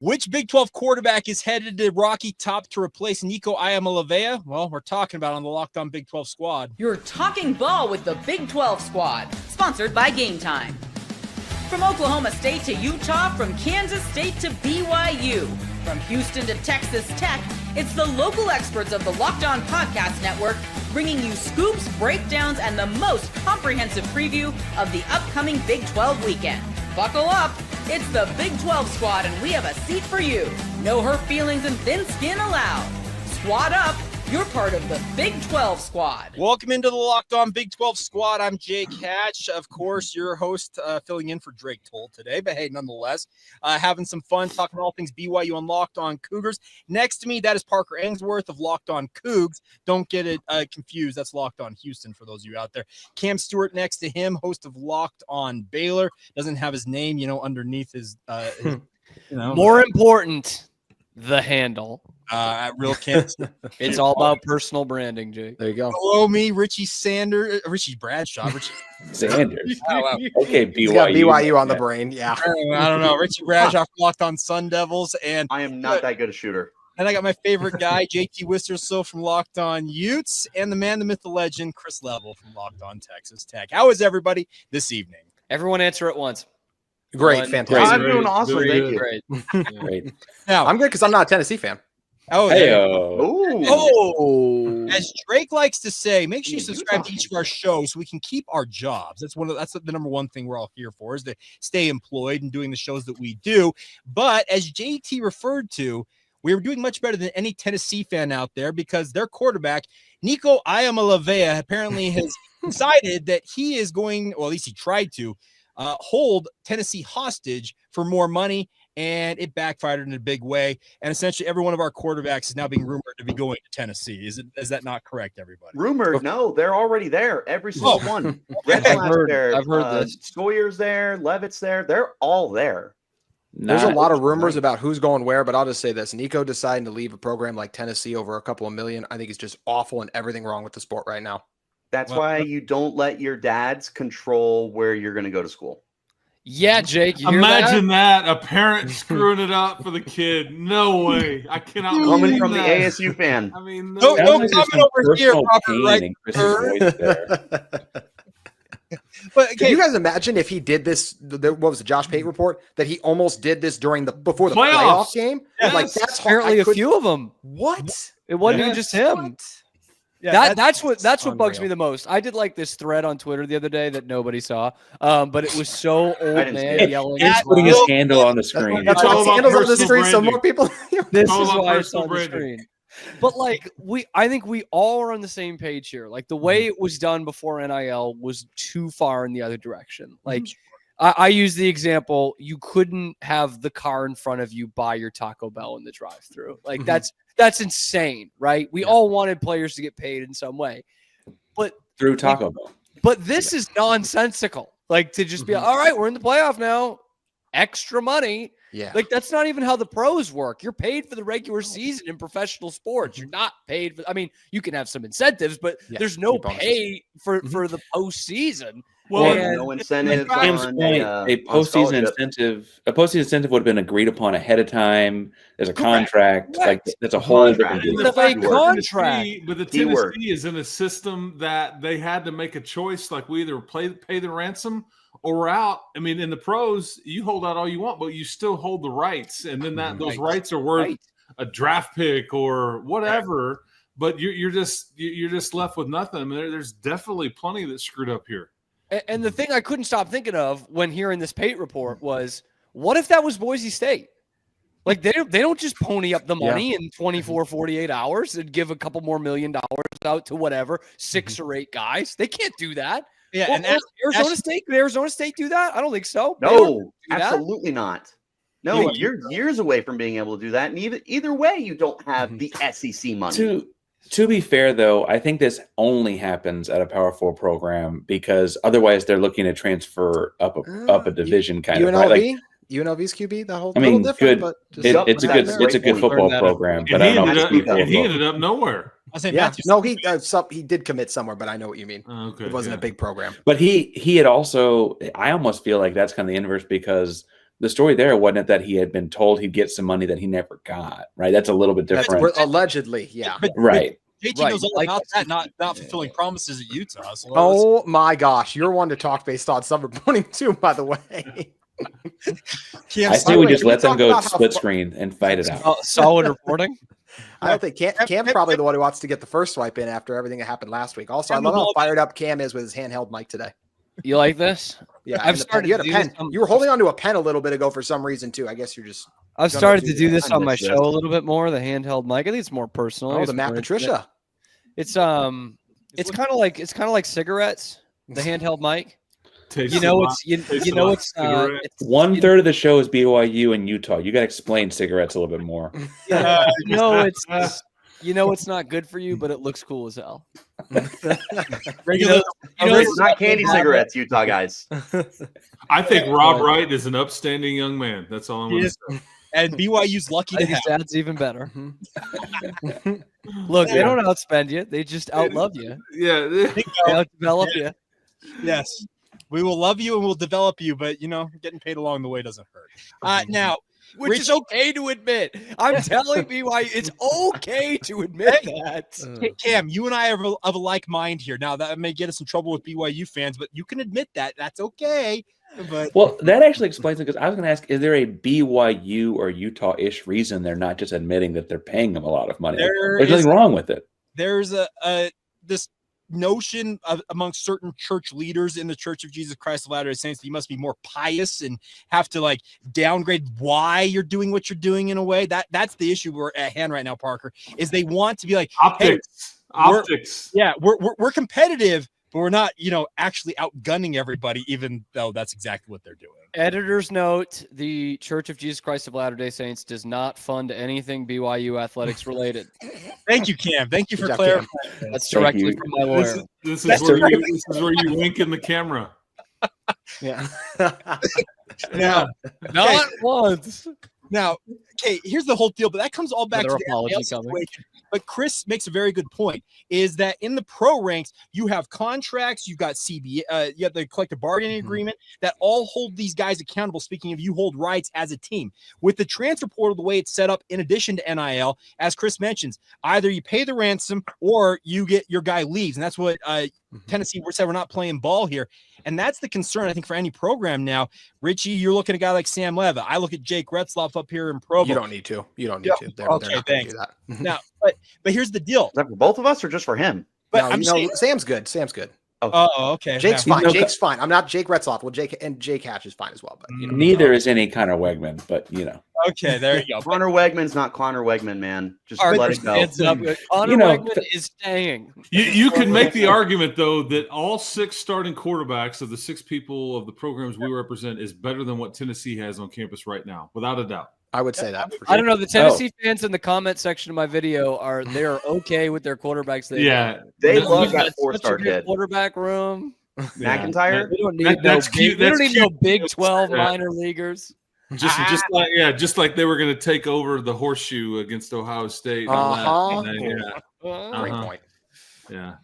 Which Big 12 quarterback is headed to Rocky Top to replace Nico Iamaleava? Well, we're talking about on the Locked On Big 12 Squad. You're talking ball with the Big 12 Squad, sponsored by Game Time. From Oklahoma State to Utah, from Kansas State to BYU, from Houston to Texas Tech, it's the local experts of the Locked On Podcast Network bringing you scoops, breakdowns, and the most comprehensive preview of the upcoming Big 12 weekend. Buckle up. It's the Big 12 Squad, and we have a seat for you. No hurt feelings and thin skin allowed. Squad up. You're part of the Big 12 Squad. Welcome into the Locked On Big 12 Squad. I'm Jake Hatch, of course, your host, filling in for Drake Toll today. But hey, nonetheless, having some fun talking all things BYU on Locked On Cougars. Next to me, that is Parker Ainsworth of Locked On Cougs. Don't get it confused. That's Locked On Houston for those of you out there. Cam Stewart next to him, host of Locked On Baylor. Doesn't have his name, underneath his More important, the handle. At Real Kent. It's all about personal branding, Jake. There you go. Below me, Richie Bradshaw. Sanders. Oh, wow. Okay, He's got BYU on the brain. Yeah. I don't know. Richie Bradshaw Locked On Sun Devils. And I am not that good a shooter. And I got my favorite guy, JT Wisterso from Locked On Utes, and the man, the myth, the legend, Chris Level from Locked On Texas Tech. How is everybody this evening? Everyone answer at once. Great. Fantastic. I'm doing awesome. Thank you. Great. Great. Now, I'm good because I'm not a Tennessee fan. Oh, Ooh. As Drake likes to say, make sure you subscribe to each of our shows so we can keep our jobs. That's the number one thing we're all here for, is to stay employed and doing the shows that we do. But as JT referred to, we are doing much better than any Tennessee fan out there because their quarterback, Nico Iamaleava, apparently has decided that he is going, or at least he tried to, hold Tennessee hostage for more money. And it backfired in a big way. And essentially every one of our quarterbacks is now being rumored to be going to Tennessee. Is that not correct, everybody? Rumored? No, they're already there. Every single one. I've heard this. Sawyer's there. Levitt's there. They're all there. There's a lot of rumors about who's going where, but I'll just say this. Nico deciding to leave a program like Tennessee over a couple of million, I think it's just awful and everything wrong with the sport right now. That's why you don't let your dads control where you're going to go to school. Yeah, Jake. Imagine that? A parent screwing it up for the kid. No way. I cannot. Coming from the ASU fan. I mean, no comment over here, Robert. But can you guys imagine if he did this? What was the Josh Pate report that he almost did this before the playoff game? Yes. Like that's apparently a few of them. What? It wasn't even just him. What? Yeah, that's what bugs me the most. I did like this thread on Twitter the other day that nobody saw, but it was so old man yelling. He's putting his handle on the screen. That's why his handle's on the screen, so more people. This is why it's on the screen. But I think we all are on the same page here. Like the way it was done before NIL was too far in the other direction. Like I use the example: you couldn't have the car in front of you buy your Taco Bell in the drive-through. Like that's insane, right? We all wanted players to get paid in some way, but through Taco Bell. But this is nonsensical. Like to just be all right, we're in the playoff now, extra money. Yeah, like that's not even how the pros work. You're paid for the regular season in professional sports. You're not paid for. I mean, you can have some incentives, but there's no pay for the postseason. Well, no incentive. A postseason incentive would have been agreed upon ahead of time. There's a contract. Like that's a whole different deal. It's a contract. But the Tennessee is in a system that they had to make a choice. Like we either pay the ransom or we're out. I mean, in the pros, you hold out all you want, but you still hold the rights, and then those rights are worth a draft pick or whatever. But you're just left with nothing. I mean, there's definitely plenty that's screwed up here. And the thing I couldn't stop thinking of when hearing this Pate report was, what if that was Boise State? Like they don't just pony up the money in 24, 48 hours and give a couple more $1 million out to whatever 6 or 8 guys. They can't do that. Yeah, well, and Arizona State. Did Arizona State do that? I don't think so. No, absolutely not. No, you're years away from being able to do that. And either way, you don't have the SEC money. To be fair, though, I think this only happens at a Power 4 program because otherwise they're looking to transfer up a division kind of. Right? UNLV's QB, that whole good. But it's a good football program. But I don't know. He ended up nowhere. He did commit somewhere, but I know what you mean. It wasn't a big program. But he had also. I almost feel like that's kind of the inverse because the story there wasn't that he had been told he'd get some money that he never got, right? That's a little bit different. Allegedly, yeah. Right. JT knows all about that, not fulfilling promises at Utah. So oh my gosh, you're one to talk based on summer reporting too, by the way. I say we just let them go split screen and fight it out. Solid reporting. I don't think Cam's probably the one who wants to get the first swipe in after everything that happened last week. Also, I love how fired up Cam is with his handheld mic today. You like this? Yeah, I've started. You had a pen. You were holding onto a pen a little bit ago for some reason too. I guess you're just. I've started to do this on my show a little bit more. The handheld mic. I think it's more personal. Oh, the Matt Patricia. It's kind of like cigarettes. The handheld mic. It's 1/3 of the show is BYU and Utah. You got to explain cigarettes a little bit more. Yeah, it's not good for you, but it looks cool as hell. Not candy cigarettes, Utah guys. I think Rob Wright is an upstanding young man. That's all I'm going to say. And BYU's lucky to have. That's even better. Look, they don't outspend you; they just outlove you. Yeah, they outdevelop you. Yes, we will love you and we'll develop you, but getting paid along the way doesn't hurt. Now, which is okay to admit. I'm telling BYU, it's okay to admit that. Cam, you and I are of a like mind here. Now that may get us in trouble with BYU fans, but you can admit that. That's okay. But well, that actually explains it, because I was going to ask, is there a BYU or Utah-ish reason they're not just admitting that they're paying them a lot of money? There's nothing wrong with it. There's this notion amongst certain church leaders in the Church of Jesus Christ of Latter-day Saints that you must be more pious and have to downgrade why you're doing what you're doing in a way. That's the issue we're at hand right now, Parker, is they want to be like optics. We're competitive, but we're not, actually outgunning everybody, even though that's exactly what they're doing. Editor's note, the Church of Jesus Christ of Latter-day Saints does not fund anything BYU athletics related. Thank you, Cam. Thank you for clarifying. That's directly from my lawyer. This is where you wink in the camera. Yeah. Now, not once. Now, okay, here's the whole deal, but that comes all back to the NIL situation. But Chris makes a very good point, is that in the pro ranks, you have contracts, you've got CBA, you have the collective bargaining agreement that all hold these guys accountable. Speaking of, you hold rights as a team. With the transfer portal, the way it's set up, in addition to NIL, as Chris mentions, either you pay the ransom or you get your guy leaves. And that's what Tennessee said, we're not playing ball here. And that's the concern, I think, for any program now. Richie, you're looking at a guy like Sam Leva. I look at Jake Retzloff up here in Provo. You don't need to. Okay, thanks. Now, but here's the deal. Is that for both of us or just for him? But I'm saying, Sam's good. Oh, okay. Jake's fine. Jake's fine. I'm not Jake Retzloff. Well, Jake Hatch is fine as well. But neither is any Connor Wegman. But Okay, there you go. Connor Wegman's not Connor Wegman, man. Just let it go. Connor Wegman is staying. You can make the argument, though, that all 6 starting quarterbacks of the 6 people of the programs we represent is better than what Tennessee has on campus right now, without a doubt. I would say that. For sure. I don't know. The Tennessee fans in the comment section of my video they're okay with their quarterbacks. They love that 4-star kid. Quarterback room. McIntyre. We don't need no Big 12 minor leaguers. Just like they were going to take over the horseshoe against Ohio State. Great point. Yeah.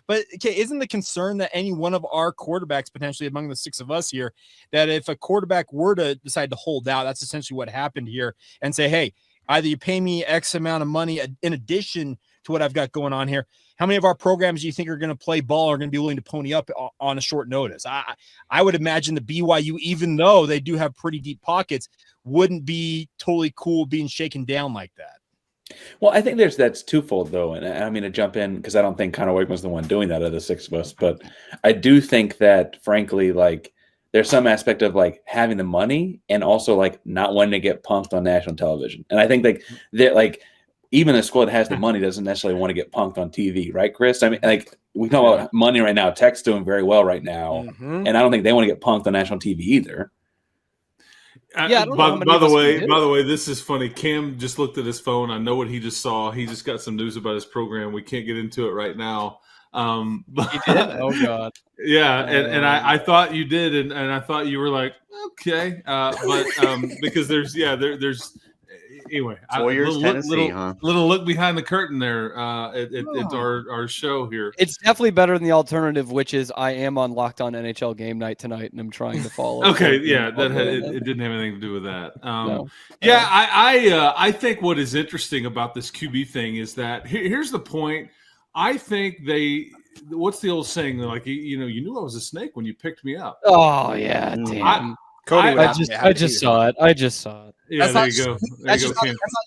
But okay, isn't the concern that any one of our quarterbacks, potentially among the 6 of us here, that if a quarterback were to decide to hold out, that's essentially what happened here, and say, hey, either you pay me X amount of money in addition to what I've got going on here. How many of our programs do you think are going to play ball or are going to be willing to pony up on a short notice? I would imagine the BYU, even though they do have pretty deep pockets, wouldn't be totally cool being shaken down like that. Well, I think that's twofold, though. And I mean to jump in because I don't think Connor Wegman's the one doing that of the 6 of us. But I do think that, frankly, there's some aspect of having the money and also not wanting to get punked on national television. And I think even a school that has the money doesn't necessarily want to get punked on TV, right, Chris? I mean, we talk about money right now. Tech's doing very well right now, and I don't think they want to get punked on national TV either. By the way, this is funny. Cam just looked at his phone. I know what he just saw. He just got some news about his program. We can't get into it right now. He did? Oh God. Yeah, and I thought you did, and I thought you were like, okay, but because there's Anyway, Sawyer's, Tennessee, huh? Little look behind the curtain there at our show here. It's definitely better than the alternative, which is I am on Locked On NHL Game Night tonight, and I'm trying to follow. Okay, yeah, it didn't have anything to do with that. I think what is interesting about this QB thing is that here's the point. I think what's the old saying? Like, you knew I was a snake when you picked me up. Oh yeah, damn. I just saw it. Yeah, there you go. That's not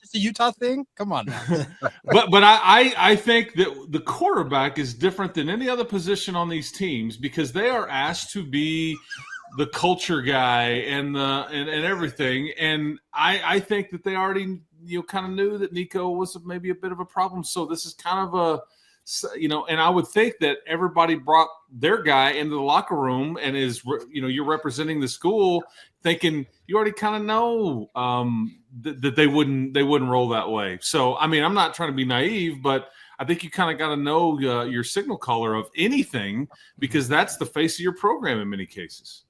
just a Utah thing. Come on now. but I think that the quarterback is different than any other position on these teams because they are asked to be the culture guy and everything. And I think that they already kind of knew that Nico was maybe a bit of a problem. So this is kind of and I would think that everybody brought their guy into the locker room and you're representing the school thinking you already kind of know that they wouldn't roll that way. So, I mean, I'm not trying to be naive, but I think you kind of got to know your signal caller of anything because that's the face of your program in many cases.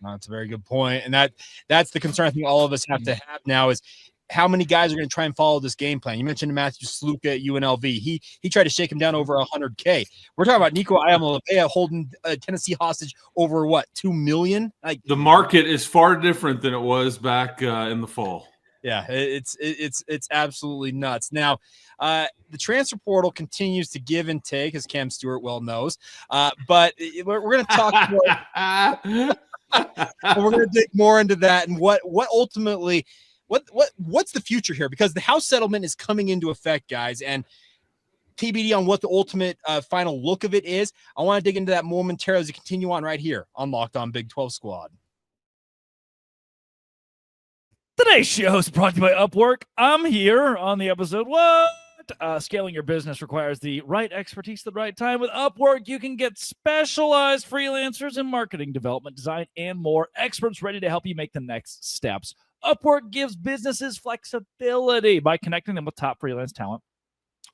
That's a very good point. And that's the concern I think all of us have to have now is how many guys are going to try and follow this game plan? You mentioned Matthew Sluka at UNLV. He tried to shake him down over 100K. We're talking about Nico Iamaleava holding Tennessee hostage over what, $2 million? The market is far different than it was back in the fall. Yeah, it's absolutely nuts. Now, the transfer portal continues to give and take, as Cam Stewart well knows. But we're going to talk more. We're going to dig more into that and what ultimately. What's the future here? Because the house settlement is coming into effect, guys, and TBD on what the ultimate final look of it is. I want to dig into that momentarily as we continue on right here on Locked On Big 12 Squad. Today's show is brought to you by Upwork. I'm here on the episode. What? Scaling your business requires the right expertise at the right time. With Upwork, you can get specialized freelancers in marketing, development, design, and more. Experts ready to help you make the next steps. Upwork gives businesses flexibility by connecting them with top freelance talent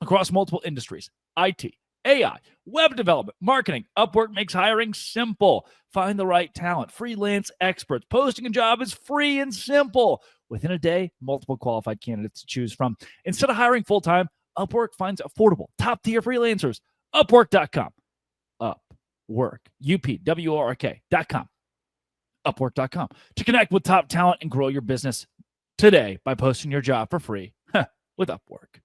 across multiple industries, IT, AI, web development, marketing. Upwork makes hiring simple. Find the right talent, freelance experts. Posting a job is free and simple. Within a day, multiple qualified candidates to choose from. Instead of hiring full-time, Upwork finds affordable, top-tier freelancers. Upwork.com. Upwork. UPWORK.com. Upwork.com to connect with top talent and grow your business today by posting your job for free with Upwork.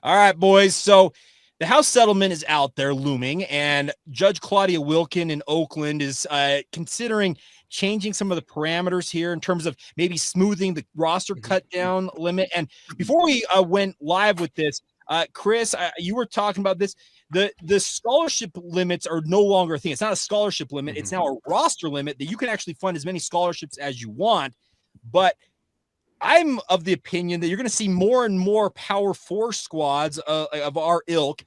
All right, boys. So the house settlement is out there looming, and Judge Claudia Wilkin in Oakland is considering changing some of the parameters here in terms of maybe smoothing the roster cut down limit. And before we went live with this, Chris, you were talking about this. The scholarship limits are no longer a thing. It's not a scholarship limit. It's now a roster limit that you can actually fund as many scholarships as you want. But I'm of the opinion that you're going to see more and more Power 4 squads of our ilk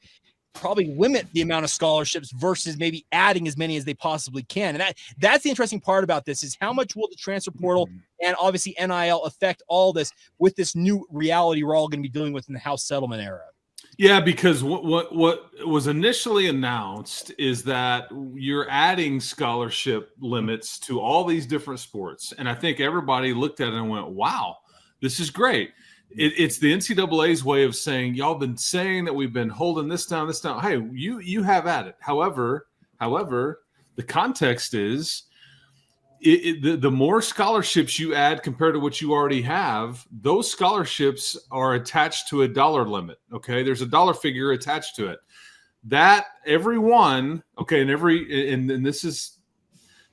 probably limit the amount of scholarships versus maybe adding as many as they possibly can. And that's the interesting part about this is how much will the transfer portal and obviously NIL affect all this with this new reality we're all going to be dealing with in the house settlement era. Yeah, because what was initially announced is that you're adding scholarship limits to all these different sports. And I think everybody looked at it and went, wow, this is great. It's the NCAA's way of saying, y'all been saying that we've been holding this down. Hey, you have at it. However, the context is the more scholarships you add compared to what you already have, those scholarships are attached to a dollar limit. Okay. There's a dollar figure attached to it that every one. Okay. And this is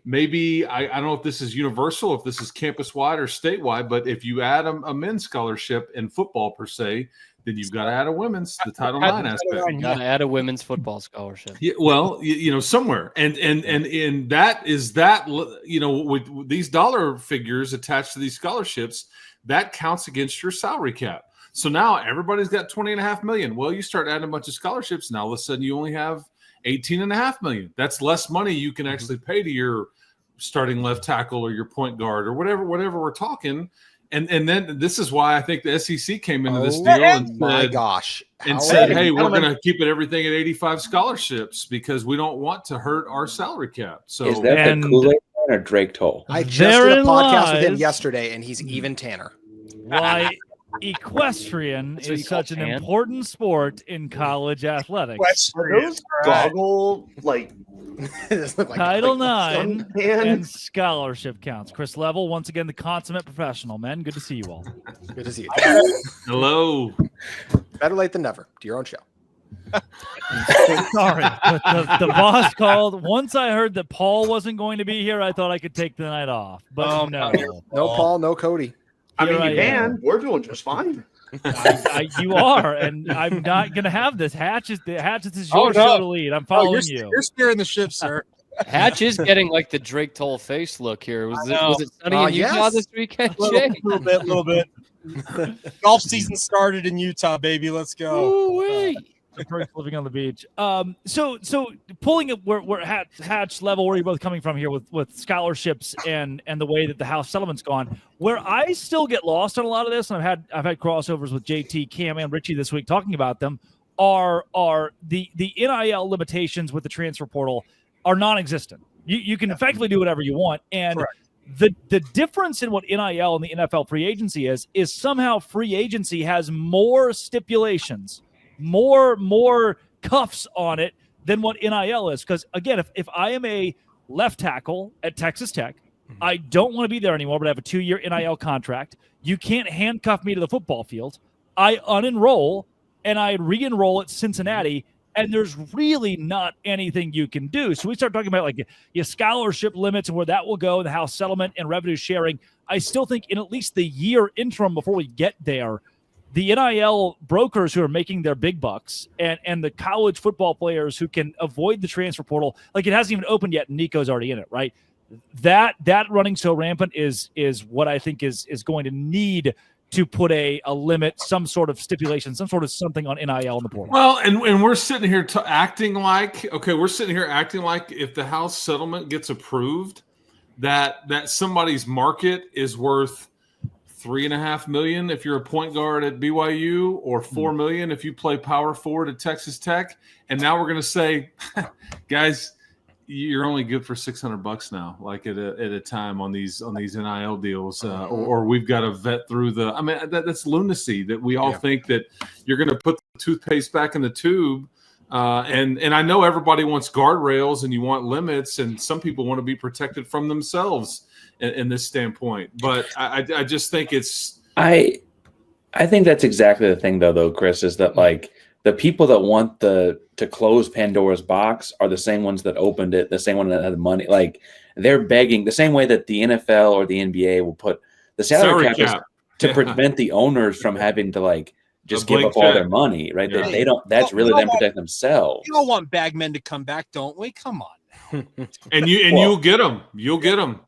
maybe, I don't know if this is universal, if this is campus wide or statewide, but if you add a men's scholarship in football per se, then you've got to add a women's, the Title IX aspect. You got to add a women's football scholarship. Yeah, well, somewhere, and that is that. With these dollar figures attached to these scholarships, that counts against your salary cap. So now everybody's got $20.5 million. Well, you start adding a bunch of scholarships. Now all of a sudden you only have $18.5 million. That's less money you can actually pay to your starting left tackle or your point guard or whatever we're talking. And then this is why I think the SEC came into this deal and said, hey, we're going to keep everything at 85 scholarships because we don't want to hurt our salary cap. So is that the Kool-Aid or Drake Toll? I just did a podcast with him yesterday, and he's even tanner. why equestrian That's what is you call such an tan? important sport in college athletics. Are those goggle like This look like- Title like- IX and scholarship counts. Chris Level, once again, the consummate professional. Men, good to see you all. Good to see you. Hello. Better late than never. To your own show. Sorry, but the boss called. Once I heard that Paul wasn't going to be here, I thought I could take the night off. But no. No Paul, no Cody. I mean, Here you I am. can. We're doing just fine. You are, and I'm not going to have this. Hatch is your Oh, no. show to lead. I'm following you're, you. You're steering the ship, sir. Hatch is getting like the Drake Toll face look here. Was it sunny in Utah yes. this weekend, A Jay? little bit. Golf season started in Utah, baby. Let's go. Ooh-wee. The perks living on the beach. So pulling it where Hatch Level, where you're both coming from here with scholarships and the way that the house settlement's gone. Where I still get lost on a lot of this, and I've had crossovers with JT, Cam, and Richie this week talking about them. Are the NIL limitations with the transfer portal are non-existent. You can effectively do whatever you want, and Correct. the difference in what NIL and the NFL free agency is somehow free agency has more stipulations, more cuffs on it than what NIL is. Because again, if I am a left tackle at Texas Tech, I don't want to be there anymore, but I have a 2-year NIL contract. You can't handcuff me to the football field. I unenroll and I re-enroll at Cincinnati, and there's really not anything you can do. So we start talking about like your scholarship limits and where that will go, the house settlement and revenue sharing. I still think in at least the year interim before we get there, the NIL brokers who are making their big bucks and the college football players who can avoid the transfer portal, like it hasn't even opened yet, and Nico's already in it, right? That running so rampant is what I think is going to need to put a limit, some sort of stipulation, some sort of something on NIL in the portal. Well, and we're sitting here acting like if the house settlement gets approved, that somebody's market is worth $3.5 million if you're a point guard at BYU, or $4 million if you play power forward at Texas Tech. And now we're going to say, guys, you're only good for $600 now, like at a time on these NIL deals, or we've got to vet through the. I mean, that's lunacy that we all think that you're going to put the toothpaste back in the tube. And I know everybody wants guardrails and you want limits, and some people want to be protected from themselves in this standpoint. But I just think it's. I think that's exactly the thing, though, Chris, is that like the people that want to close Pandora's box are the same ones that opened it, the same one that had the money. Like they're begging the same way that the NFL or the NBA will put the salary cap to prevent the owners from having to like just give up all their money, right? Yeah. They don't. That's really them protect themselves. You don't want Bagmen to come back, don't we? Come on. And you'll get them. You'll get them.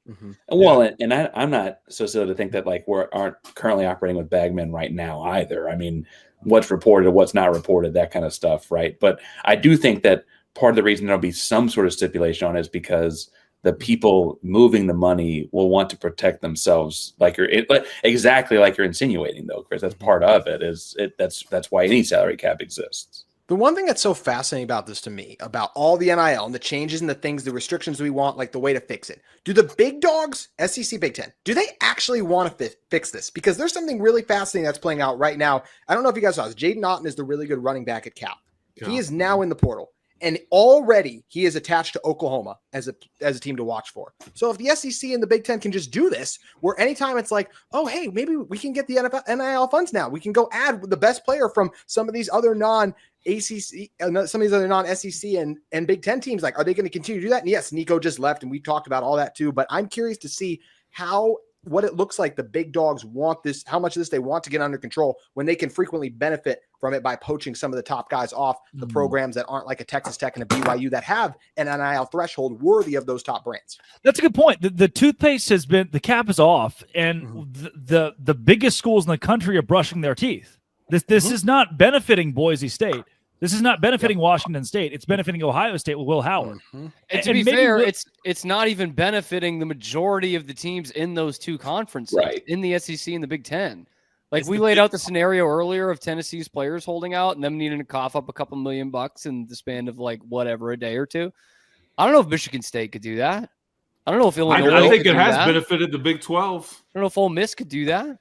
Well, and I'm not so silly to think that like we aren't currently operating with bagmen right now either. I mean, what's reported, what's not reported, that kind of stuff, right? But I do think that part of the reason there'll be some sort of stipulation on it is because the people moving the money will want to protect themselves, exactly like you're insinuating, though, Chris. That's part of it. That's why any salary cap exists. The one thing that's so fascinating about this to me, about all the NIL and the changes and the things, the restrictions we want, like the way to fix it. Do the big dogs, SEC, Big Ten, do they actually want to fix this? Because there's something really fascinating that's playing out right now. I don't know if you guys saw this. Jaden Otten is the really good running back at Cal. He is now in the portal. And already he is attached to Oklahoma as a team to watch for. So if the SEC and the Big Ten can just do this, where anytime it's like, oh, hey, maybe we can get the NIL funds now. We can go add the best player from some of these other non-ACC, some of these other non-SEC and Big Ten teams. Like, are they going to continue to do that? And yes, Nico just left, and we talked about all that too. But I'm curious to see what it looks like the big dogs want this, how much of this they want to get under control when they can frequently benefit from it by poaching some of the top guys off the programs that aren't like a Texas Tech and a BYU that have an NIL threshold worthy of those top brands. That's a good point. The toothpaste has been, the cap is off, and the biggest schools in the country are brushing their teeth. This is not benefiting Boise State. This is not benefiting Washington State. It's benefiting Ohio State with Will Howard. And to be fair, it's not even benefiting the majority of the teams in those two conferences, in the SEC and the Big Ten. Like we laid out the scenario earlier of Tennessee's players holding out and them needing to cough up a couple $1 million in the span of like whatever, a day or two. I don't know if Michigan State could do that. I don't know if Illinois. I think it has benefited the Big 12. I don't know if Ole Miss could do that.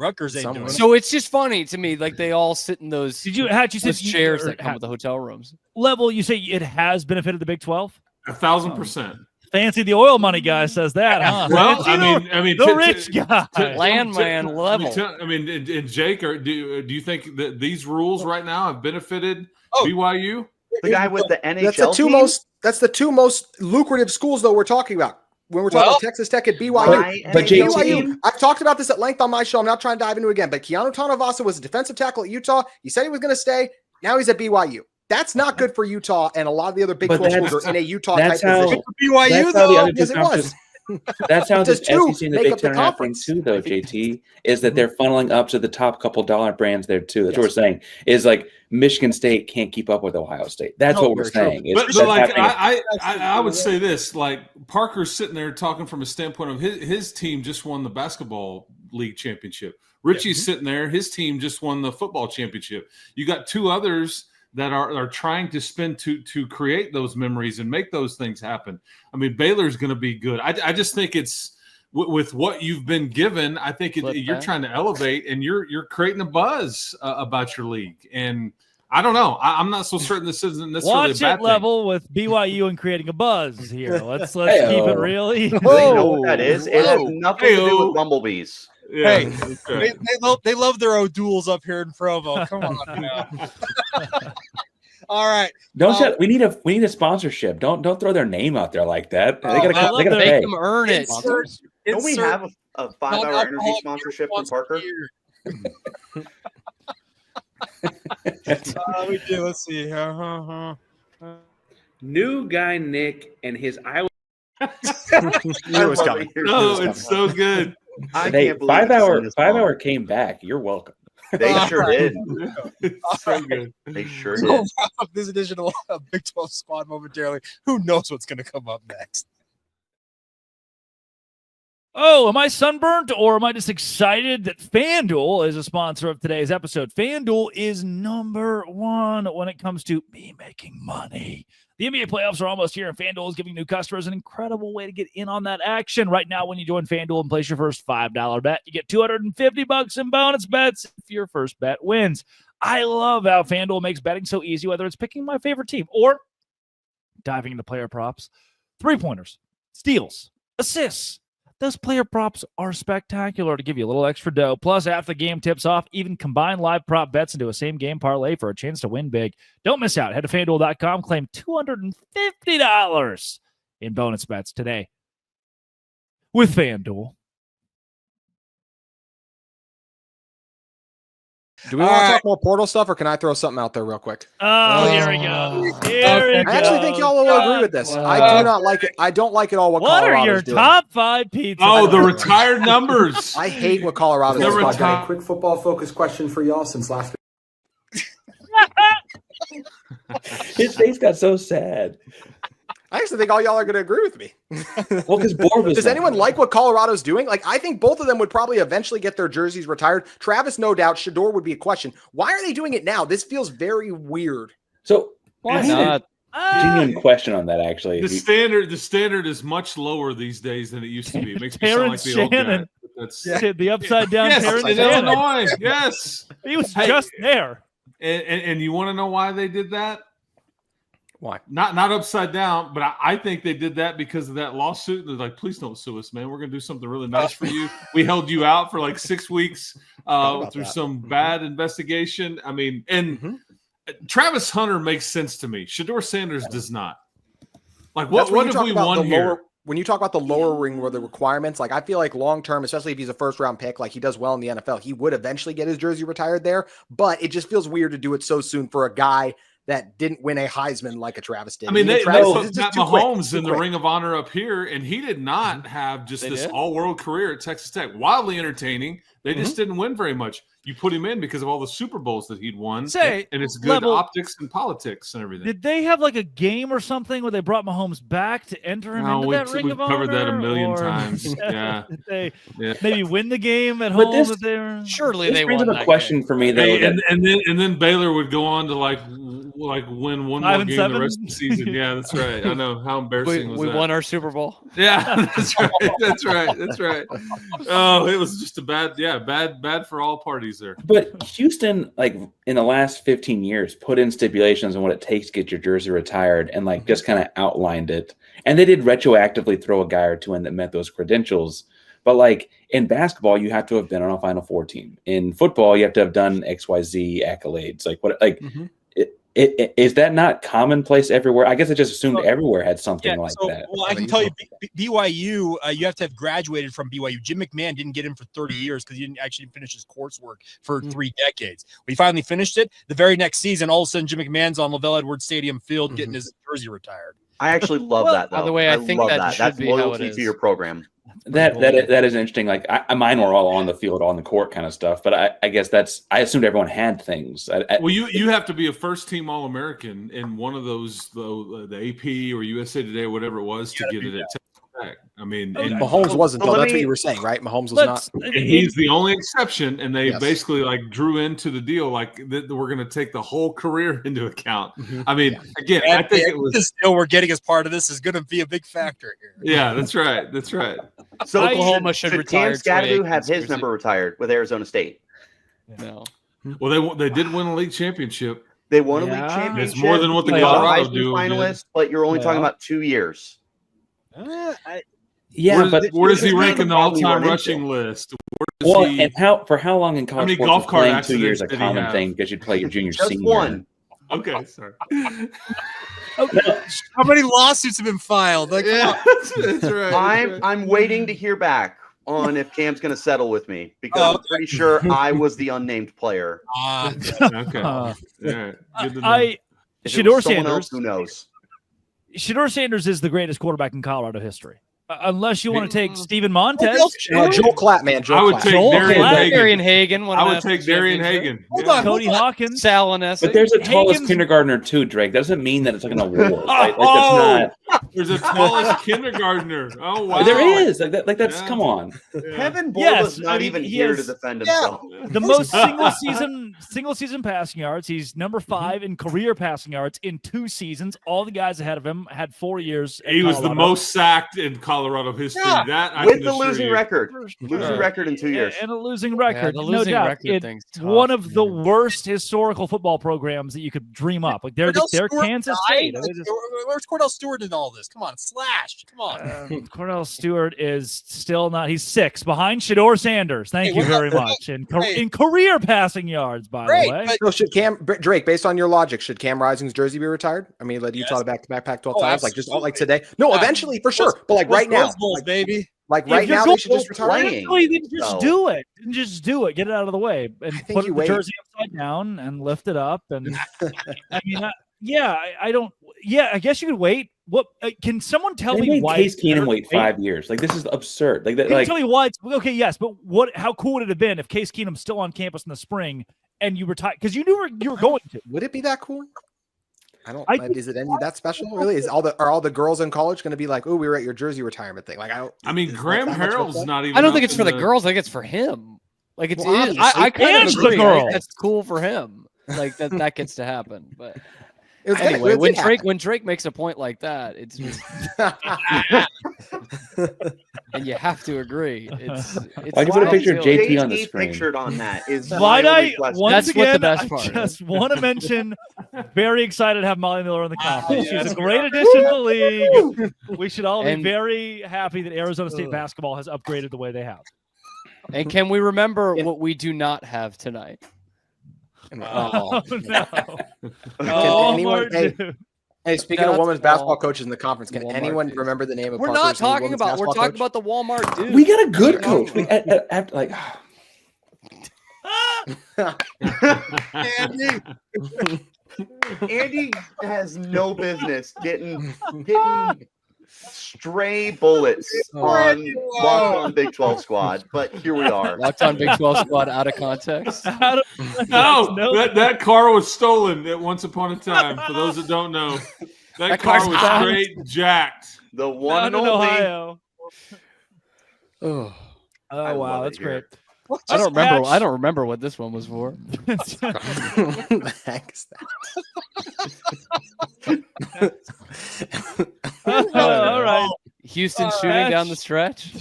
Rutgers ain't doing it. So it's just funny to me, like they all sit in those. How'd you say chairs that come with the hotel rooms? Level, you say it has benefited the Big 12? 1,000%. Fancy the oil money guy says that, huh? Well, Fancy I mean, the rich guy, landman level. I mean, and Jake, do you think that these rules right now have benefited BYU? The guy with the NHL That's the two most lucrative schools, though, we're talking about. When we're talking about Texas Tech at BYU. But BYU, I've talked about this at length on my show. I'm not trying to dive into it again. But Keanu Tanavasa was a defensive tackle at Utah. He said he was going to stay. Now he's at BYU. That's not good for Utah, and a lot of the other Big 12 schools are in a Utah-type position. BYU, though? Yes, it was. That's how the SEC and the make Big up the Ten are happening conference. too, though, JT, is that they're funneling up to the top couple dollar brands there too. That's what we're saying. Is like Michigan State can't keep up with Ohio State. That's what we're saying. But like I would say this, like Parker's sitting there talking from a standpoint of his team just won the basketball league championship. Richie's sitting there, his team just won the football championship. You got two others that are trying to spend to create those memories and make those things happen. I mean, Baylor's going to be good. I just think it's with what you've been given. I think you're trying to elevate and you're creating a buzz about your league. And I don't know. I'm not so certain this isn't necessarily watch a bad it level with BYU and creating a buzz here. Let's keep it really. You know what that is? It has nothing to do with bumblebees. Yeah. Hey, they love their O'Douls up here in Provo. Come on now. All right. We need a sponsorship. Don't throw their name out there like that. They gotta make them earn it. Don't we have a 5-hour energy sponsorship from Parker? We do. Let's see. New guy Nick and his Iowa. It's so good. Hey, 5 hour came back. You're welcome. They sure did. So good. They sure We'll did. wrap up this edition of Big 12 Squad momentarily. Who knows what's going to come up next? Oh, am I sunburnt or am I just excited that FanDuel is a sponsor of today's episode? FanDuel is number one when it comes to me making money. The NBA playoffs are almost here, and FanDuel is giving new customers an incredible way to get in on that action. Right now, when you join FanDuel and place your first $5 bet, you get $250 in bonus bets if your first bet wins. I love how FanDuel makes betting so easy, whether it's picking my favorite team or diving into player props, three-pointers, steals, assists. Those player props are spectacular to give you a little extra dough. Plus, after the game tips off, even combine live prop bets into a same-game parlay for a chance to win big. Don't miss out. Head to FanDuel.com. Claim $250 in bonus bets today with FanDuel. Do we want to talk more portal stuff, or can I throw something out there real quick? Oh, here we go. I actually think y'all will agree with this. I do not like it. I don't like it all what What are Colorado's your doing. top 5 pizzas? Oh, the retired numbers. I hate what Colorado's doing. I've got a quick football-focused question for y'all since last week. His face got so sad. I actually think all y'all are going to agree with me. Well, because Borb Does anyone like what Colorado's doing? Like, I think both of them would probably eventually get their jerseys retired. Travis, no doubt. Shedeur would be a question. Why are they doing it now? This feels very weird. So Why not? Genuine question on that, actually. The standard is much lower these days than it used to be. It makes me sound like Terrence the old guy. Shannon. That's The upside down yes, Terrence in Shannon. Illinois. Yes, He was just there. and you want to know why they did that? Why? Not upside down, but I think they did that because of that lawsuit. They're like, please don't sue us, man. We're gonna do something really nice for you. We held you out for like 6 weeks through some bad investigation. I mean, and Travis Hunter makes sense to me. Shedeur Sanders does not. Like, what have we won here? When you talk about the lowering of the requirements, like I feel like long term, especially if he's a first round pick, like he does well in the NFL, he would eventually get his jersey retired there. But it just feels weird to do it so soon for a guy that didn't win a Heisman like a Travis did. I mean, they put Matt Mahomes in the quick. Ring of Honor up here, and he did not have just this all-world career at Texas Tech. Wildly entertaining. They just didn't win very much. You put him in because of all the Super Bowls that he'd won, and it's good optics and politics and everything. Did they have like a game or something where they brought Mahomes back to enter him into that Ring of Honor? We've covered that a million times. Yeah. Did they maybe win the game at home? Surely they brings won up a question for me though. And then Baylor would go on to like like win one 5 more and game 7? the rest of the season. Yeah, that's right. I know how embarrassing was We that. won our Super Bowl. Yeah, that's right. That's right. That's right. Oh, it was just a bad for all parties there. But Houston, like in the last 15 years, put in stipulations on what it takes to get your jersey retired, and like just kind of outlined it. And they did retroactively throw a guy or two in that met those credentials. But like in basketball, you have to have been on a Final Four team. In football, you have to have done XYZ accolades. Like what? Like is that not commonplace everywhere? I guess I just assumed everywhere had something like that. Well, I can tell you, BYU, you have to have graduated from BYU. Jim McMahon didn't get in for 30 years because he didn't actually finish his coursework for 3 decades. When he finally finished it, the very next season, all of a sudden, Jim McMahon's on Lavelle Edwards Stadium field getting his jersey retired. I actually love that, though. By the way, I think love that should That's be how it loyalty is. to your program. That is interesting. Like mine were all on the field, on the court kind of stuff. But I guess I assumed everyone had things. Well, you have to be a first team All-American in one of those, the AP or USA Today or whatever it was to get it at Texas Tech. I mean, Mahomes wasn't, though. That's what you were saying, right? Mahomes was not. And he's the only exception, and they basically like drew into the deal like that we're going to take the whole career into account. I mean, again, I think it was still we're getting as part of this is going to be a big factor here. Yeah, that's right. That's right. So Oklahoma should retire. Cam Scadaboo have his number retired with Arizona State? No. Well, they did win a league championship. They won a league championship. It's more than what the He was a Colorado Heisman do. finalist, but you're only talking about 2 years. Where does he rank in the all-time rushing list? And for how long in college sports golf was cart playing 2 years a accidents did he common have? thing because you'd play your junior Just senior? one. Okay, sorry. How many lawsuits have been filed? Like, That's right. I'm waiting to hear back on if Cam's going to settle with me because I'm pretty sure I was the unnamed player. Okay. All right. Good to know. If it Shedeur was someone Sanders. else, who knows? Shedeur Sanders is the greatest quarterback in Colorado history. Unless you want to take Steven Montez. Joel Klatt, man. I would take Darian Hagan. I would take Darian Hagan. Cody Hawkins. Salinesi. But there's a tallest kindergartner too, Drake. That doesn't mean that it's like an award. Right? Like, that's There's a tallest kindergartner. Oh wow, there is. Like that. Like that's come on. Kevin Borba's not even he here has- to defend himself. The most single season passing yards. He's number 5 in career passing yards in 2 seasons. All the guys ahead of him had 4 years. He was the most sacked in Colorado history. Yeah, That I with can the assure losing you. record. Losing record in 2 years. And a losing record. the no losing doubt. record It's thing's tough, one of the worst historical football programs that you could dream up. Like they're Kansas State. Where's Cordell Stewart in all this? Come on, Slash. Come on. Cordell Stewart is still not. He's 6 behind Shedeur Sanders. Thank you very much. In career passing yards, by the way. So should Drake, based on your logic, should Cam Rising's jersey be retired? I mean, led Utah to back-to-back Pac-12 titles, like just all like today. No, eventually for sure, but like right now, baby. Like right now, they should just retire. Then just do it. And just do it. Get it out of the way and put the wait. jersey upside down and lift it up. And I mean, I don't. Yeah, I guess you could wait. What can someone tell They me made why Case Keenum wait 5 years? Like this is absurd. Like that. Can you Like tell me why? Okay, yes, but what? How cool would it have been if Case Keenum's still on campus in the spring and you retired because you knew you were going to? Would it be that cool? I don't. Is it any that special? Really? Are all the girls in college going to be like, "Oh, we were at your jersey retirement thing"? Like I mean, Graham Harrell's not even. I don't think it's for the girls. I think it's for him. Like it's. I kind of agree. That's cool for him. Like that gets to happen. But anyway, when Drake makes a point like that, it's just. And you have to agree. It's I can put a picture of JT on the screen. Pictured on that is Why I once That's again? what the best part I just want to mention. Very excited to have Molly Miller in the conference. She's a great addition to the league. We should all be very happy that Arizona State basketball has upgraded the way they have. And can we remember what we do not have tonight? Oh no! Hey, speaking of women's basketball coaches in the conference, can anyone remember the name of? We're not talking about. We're talking about the Walmart dude. We got a good coach. Andy has no business getting stray bullets on Locked On Big 12 Squad, but here we are. Locked On Big 12 Squad out of context. That car was stolen at once upon a time. For those that don't know, that car was straight jacked. The one and in only. Ohio. Oh wow, that's great. I don't remember. I don't remember what this one was for. The heck is that? All right. Houston shooting down the stretch.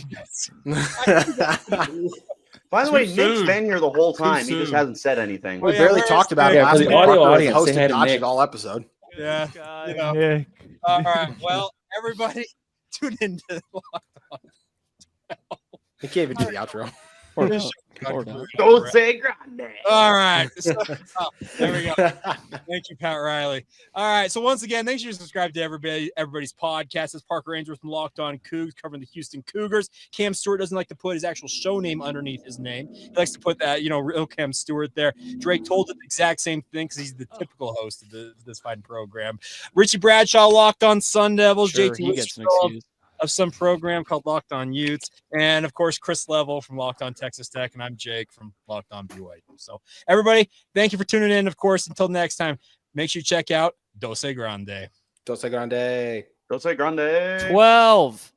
By the way, Too Nick's soon. been here the whole time. He soon. just hasn't said anything. We barely talked about it Yeah, last for the week. audio Parker was audience, say hi hosting to Dodging Nick. all episode. Yeah. God, You know. Nick. All right. Well, everybody, tune into Locked On. He can't even do the outro. Don't say grande. All right. There we go. Thank you, Pat Riley. All right. So once again, make sure you subscribe to everybody's podcast. It's Parker Ainsworth from Locked On Cougs covering the Houston Cougars. Cam Stewart doesn't like to put his actual show name underneath his name. He likes to put that, real Cam Stewart there. Drake told it the exact same thing because he's the typical host of this fine program. Richie Bradshaw, Locked On Sun Devils. Sure, JT he gets an Wistrov excuse. of some program called Locked On Utes, and of course Chris Level from Locked On Texas Tech, and I'm Jake from Locked On BYU. So everybody, thank you for tuning in. Of course, until next time, make sure you check out Dose Grande. Dose Grande. Don't say grande. 12.